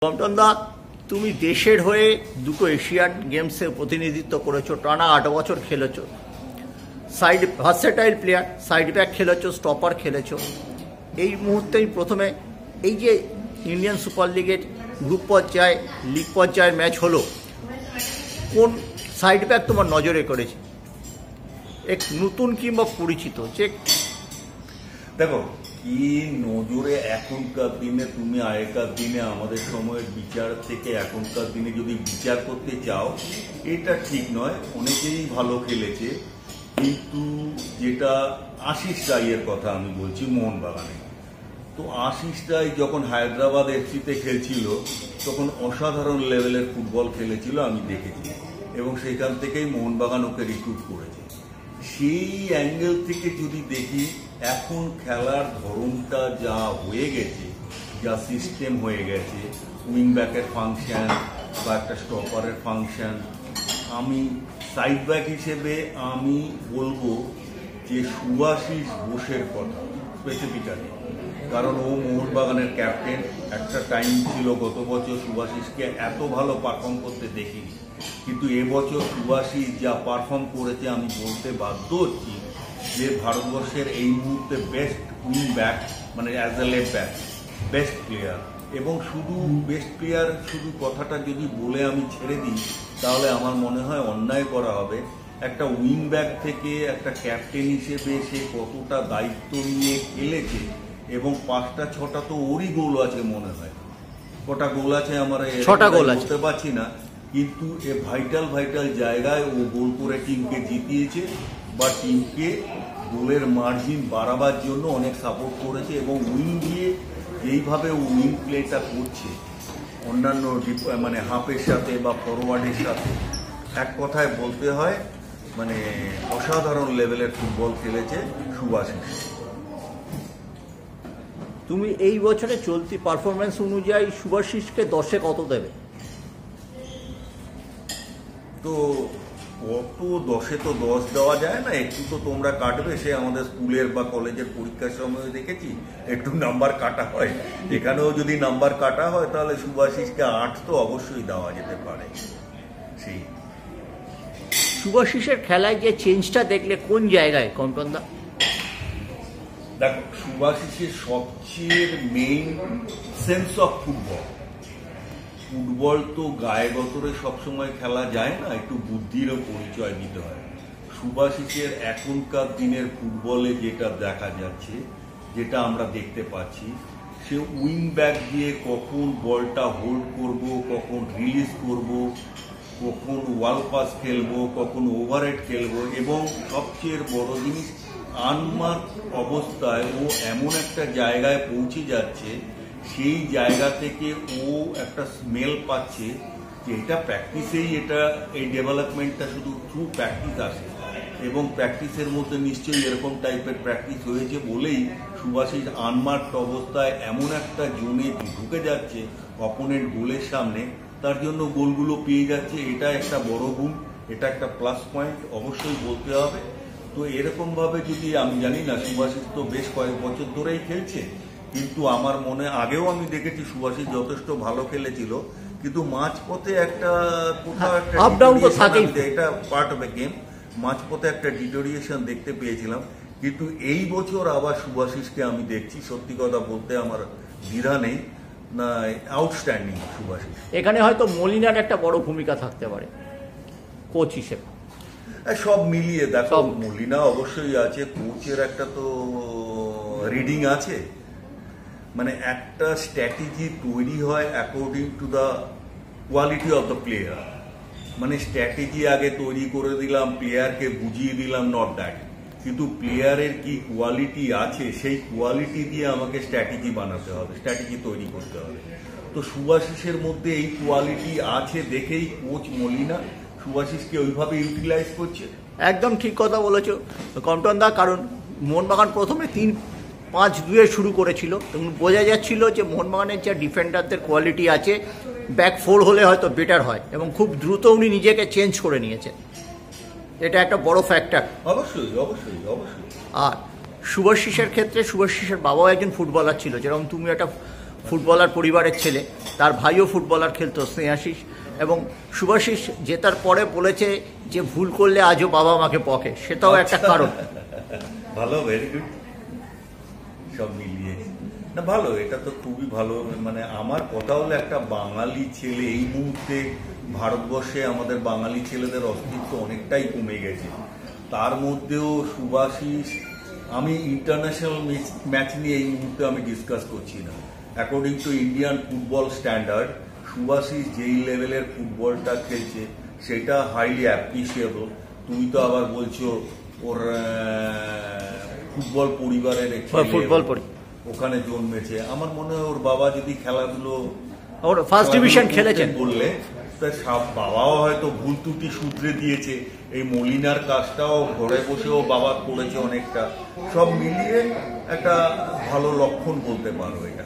কমটন দা, তুমি দেশের হয়ে দুটো এশিয়ান গেমসে প্রতিনিধিত্ব করেছো, টানা 8 বছর খেলেছো, side versatile player, side back খেলেছো, স্টপার খেলেছো। এই মুহূর্তেই প্রথমে এই যে ইন্ডিয়ান সুপার লিগের গ্রুপ পর্যায়ে লিগ পর্যায়ের ম্যাচ হলো, কোন সাইড ব্যাক তোমার নজরে করেছে, এক নতুন কিংবা পরিচিত? যে দেখো কি নজরে এখনকার দিনে, তুমি আগেকার দিনে আমাদের সময়ের বিচার থেকে এখনকার দিনে যদি বিচার করতে চাও, এটা ঠিক নয়। অনেকেই ভালো খেলেছে, কিন্তু যেটা আশিস রায়ের কথা আমি বলছি মোহনবাগানে, তো আশিস রায় যখন হায়দ্রাবাদ এফসিতে খেলছিল তখন অসাধারণ লেভেলের ফুটবল খেলেছিল, আমি দেখেছি, এবং সেখান থেকেই মোহনবাগান ওকে রিক্রুট করেছে। সেই অ্যাঙ্গেল থেকে যদি দেখি, এখন খেলার ধরনটা যা হয়ে গেছে, যা সিস্টেম হয়ে গেছে, উইং ব্যাকের ফাংশন বা একটা স্টপারের ফাংশন, আমি সাইড ব্যাক হিসেবে আমি বলবো যে সুভাশিস বোসের কথা স্পেসিফিক্যালি, কারণ ও মোহনবাগানের ক্যাপ্টেন। একটা টাইম ছিল গত বছর সুভাশিসকে এত ভালো পারফর্ম করতে দেখিনি, কিন্তু এবছর সুভাশিস যা পারফর্ম করেছে আমি বলতে বাধ্য হচ্ছি যে ভারতবর্ষের এই মুহূর্তে বেস্ট উইং ব্যাক, মানে as a left back best player. এবং শুধু বেস্ট প্লেয়ার শুধু কথাটা যদি বলে আমি ছেড়ে দিই, তাহলে আমার মনে হয় অন্যায় করা হবে। একটা উইং ব্যাক থেকে একটা ক্যাপ্টেন হিসেবে সে কতটা দায়িত্ব নিয়ে খেলেছে, এবং 5টা-6টা তো ওরই গোল আছে মনে হয়। কটা গোল আছে আমার 6টা গোল আছে বলতে পারছি না, কিন্তু এ ভাইটাল জায়গায় ও গোল করে টিমকে জিতিয়েছে, বা টিমকে গোলের মার্জিন বাড়াবার জন্য অনেক সাপোর্ট করেছে। এবং উইং দিয়ে যেইভাবে ও উইং প্লেটা করছে অন্যান্য মানে হাফের সাথে বা ফরওয়ার্ডের সাথে, এক কথায় বলতে হয় মানে অসাধারণ লেভেলের ফুটবল খেলেছে সুভাশিস। তুমি এই বছরে চলতি পারফরমেন্স অনুযায়ী সুভাশিসকে 10-এ কত দেবে? তো অত 10-এ তো 10 দেওয়া যায় না, একটু তো তোমরা কাটবে। সে আমাদের স্কুলের বা কলেজের পরীক্ষার সময় দেখেছি একটু নাম্বার কাটা হয়, এখানেও যদি নাম্বার কাটা হয় তাহলে সুভাশিসকে 8 তো অবশ্যই দেওয়া যেতে পারে। সেই সুভাশিসের খেলায় যে চেঞ্জটা দেখলে কোন জায়গায় কমটনদা? দেখো, সুভাশিসের সবচেয়ে main sense of football. Football তো গায়ে গতরে সবসময় খেলা যায় না, একটু বুদ্ধিরও পরিচয় দিতে হয়। সুভাশিসের এখনকার দিনের ফুটবলে যেটা দেখা যাচ্ছে, যেটা আমরা দেখতে পাচ্ছি, সে উইং ব্যাক দিয়ে কখন বলটা হোল্ড করব, কখন রিলিজ করব, কখন ওয়াল পাস খেলবো, কখন ওভারহেড খেলবো, এবং সবচেয়ে বড় জিনিস আনমার্ক অবস্থায় ও এমন একটা জায়গায় পৌঁছে যাচ্ছে, সেই জায়গা থেকে ও একটা স্মেল পাচ্ছে যে এটা প্র্যাকটিসেই, এটা এই ডেভেলপমেন্টটা শুধু থ্রু প্র্যাকটিস আসে। এবং প্র্যাকটিসের মধ্যে নিশ্চয়ই এরকম টাইপের প্র্যাকটিস হয়েছে বলেই সুভাশিস আনমার্কড অবস্থায় এমন একটা জোনে ঢুকে যাচ্ছে অপোনেন্ট গোলের সামনে, তার জন্য গোলগুলো পেয়ে যাচ্ছে। এটা একটা বড় গুণ, এটা একটা প্লাস পয়েন্ট অবশ্যই বলতে হবে। তো এরকমভাবে যদি, আমি জানি না, সুভাশিস তো বেশ কয়েক বছর ধরেই খেলছে, কিন্তু আমার মনে আগেও আমি দেখেছি সুভাশিস যথেষ্ট ভালো খেলেছিল, কিন্তু মাঝপথে একটা কোথাও একটা আপ ডাউন তো থাকেই, এটা পার্ট অফ এ গেম। মাঝপথে একটা ডিটোরিয়েশন দেখতে পেয়েছিলাম, কিন্তু এই বছর আবার সুভাশিসকে আমি দেখছি, সত্যি কথা বলতে আমার দ্বিধা নেই, না আউটস্ট্যান্ডিং সুভাশিস। এখানে হয়তো মলিনার একটা বড় ভূমিকা থাকতে পারে কোচ হিসেবে। সব মিলিয়ে দেখো, মলিনা অবশ্যই আছে, কোচের একটা তো রিডিং আছে। মানে একটা স্ট্র্যাটেজি তৈরি হয় according to the quality of the player. মানে স্ট্র্যাটেজি আগে তৈরি করে দিলাম, প্লেয়ারকে বুঝিয়ে দিলাম, নট দ্যাট, কিন্তু প্লেয়ারের কি কোয়ালিটি আছে সেই কোয়ালিটি দিয়ে আমাকে স্ট্র্যাটেজি বানাতে হবে, স্ট্র্যাটেজি তৈরি করতে হবে। তো সুভাশিসের মধ্যে এই কোয়ালিটি আছে দেখেই কোচ মলিনা সুভাশিসকে ওইভাবে ইউটিলাইজ করছে। একদম ঠিক কথা বলেছো কমটনদা, কারণ মোহনবাগান প্রথমে 3-5-2 শুরু করেছিল এবং বোঝা যাচ্ছিল যে মোহনবাগানের যে ডিফেন্ডারদের কোয়ালিটি আছে, ব্যাক 4 হলে হয়তো বেটার হয়, এবং খুব দ্রুত উনি নিজেকে চেঞ্জ করে নিয়েছেন। এটা একটা বড় ফ্যাক্টর। অবশ্যই অবশ্যই অবশ্যই। আর সুভাশিসের ক্ষেত্রে, সুভাশিসের বাবাও একজন ফুটবলার ছিল, যেরকম তুমি একটা ফুটবলার পরিবারের ছেলে, তার ভাইও ফুটবলার খেলতো স্নেহাশিস, এবং শুভাশিস জেতার পরে বলেছে যে ভুল করলে আজও বাবা মাকে বকে, সেটাও একটা কারণ। ভালো, ভেরি গুড, সব মিলিয়ে না ভালো, এটা তো খুবই ভালো। মানে আমার কথা হলো একটা বাঙালি ছেলে এই মুহূর্তে ভারতবর্ষে আমাদের বাঙালি ছেলেদের অস্তিত্ব অনেকটাই কমে গেছে, তার মধ্যেও সুভাশিস, আমি ইন্টারন্যাশনাল ম্যাচ নিয়ে এই মুহূর্তে আমি ডিসকাস করছি না, according to Indian football standard Subhashis যেই লেভেলের ফুটবলটা খেলছে সেটা হাইলি অ্যাপ্রিসিয়েবল। তুমি তো আবার বলছো ওর ফুটবল পরিবারের ফুটবল ওখানে জন্মেছে, আমার মনে হয় ওর বাবা যদি খেলাধুলো ওর ফার্স্ট ডিভিশন খেলেছেন বললে বাবাও হয়তো ভুল ত্রুটি সূত্রে দিয়েছে, এই মলিনার কাজটাও ঘরে বসেও বাবা করেছে অনেকটা, সব মিলিয়ে একটা ভালো লক্ষণ বলতে পারো এটা।